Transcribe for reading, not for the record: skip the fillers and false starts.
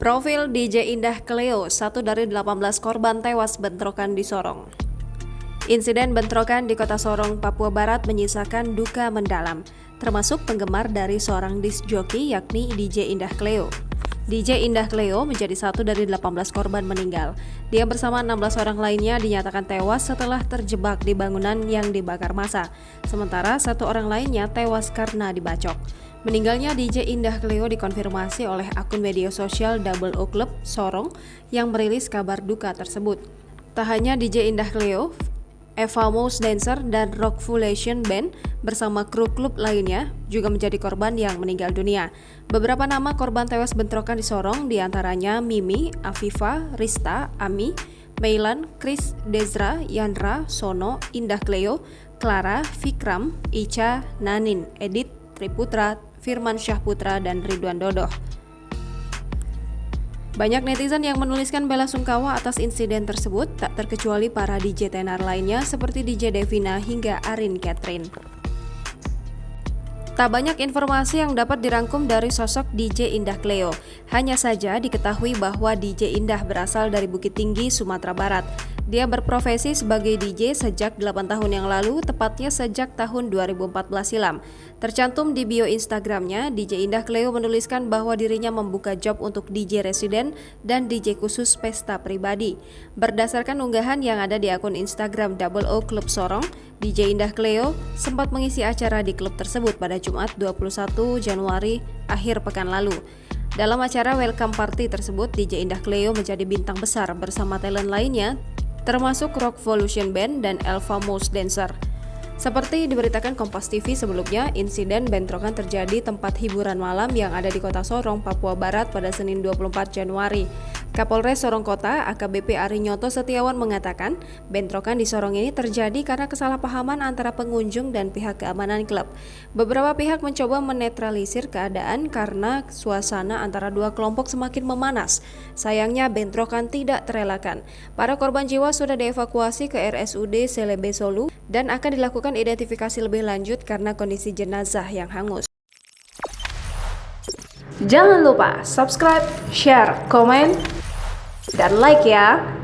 Profil DJ Indah Cleo, satu dari 18 korban tewas bentrokan di Sorong. Insiden bentrokan di kota Sorong, Papua Barat menyisakan duka mendalam, termasuk penggemar dari seorang disc jockey yakni DJ Indah Cleo. DJ Indah Cleo menjadi satu dari 18 korban meninggal. Dia bersama 16 orang lainnya dinyatakan tewas setelah terjebak di bangunan yang dibakar massa. Sementara satu orang lainnya tewas karena dibacok. Meninggalnya DJ Indah Cleo dikonfirmasi oleh akun media sosial Double O Club Sorong yang merilis kabar duka tersebut. Tak hanya DJ Indah Cleo, Eva Mouse Dancer dan Rockfulation Band bersama kru klub lainnya juga menjadi korban yang meninggal dunia. Beberapa nama korban tewas bentrokan di Sorong diantaranya Mimi, Afifa, Rista, Ami, Meilan, Chris, Dezra, Yandra, Sono, Indah Cleo, Clara, Fikram, Ica, Nanin, Edit, Triputra, Firman Syahputra, dan Ridwan Dodoh. Banyak netizen yang menuliskan bela sungkawa atas insiden tersebut, tak terkecuali para DJ tenar lainnya seperti DJ Devina hingga Arin Catherine. Tak banyak informasi yang dapat dirangkum dari sosok DJ Indah Cleo. Hanya saja diketahui bahwa DJ Indah berasal dari Bukit Tinggi, Sumatera Barat. Dia berprofesi sebagai DJ sejak 8 tahun yang lalu, tepatnya sejak tahun 2014 silam. Tercantum di bio Instagramnya, DJ Indah Cleo menuliskan bahwa dirinya membuka job untuk DJ residen dan DJ khusus pesta pribadi. Berdasarkan unggahan yang ada di akun Instagram Double O Club Sorong, DJ Indah Cleo sempat mengisi acara di klub tersebut pada Jumat 21 Januari akhir pekan lalu. Dalam acara welcome party tersebut, DJ Indah Cleo menjadi bintang besar bersama talent lainnya, termasuk Rockfulation Band dan Eva Mouse Dancer. Seperti diberitakan Kompas TV sebelumnya, insiden bentrokan terjadi tempat hiburan malam yang ada di kota Sorong, Papua Barat pada Senin 24 Januari. Kapolres Sorong Kota, AKBP Arinyoto Setiawan mengatakan, bentrokan di Sorong ini terjadi karena kesalahpahaman antara pengunjung dan pihak keamanan klub. Beberapa pihak mencoba menetralisir keadaan karena suasana antara dua kelompok semakin memanas. Sayangnya bentrokan tidak terelakkan. Para korban jiwa sudah dievakuasi ke RSUD Selebe Solu dan akan dilakukan identifikasi lebih lanjut karena kondisi jenazah yang hangus. Jangan lupa subscribe, share, komen, dan like ya.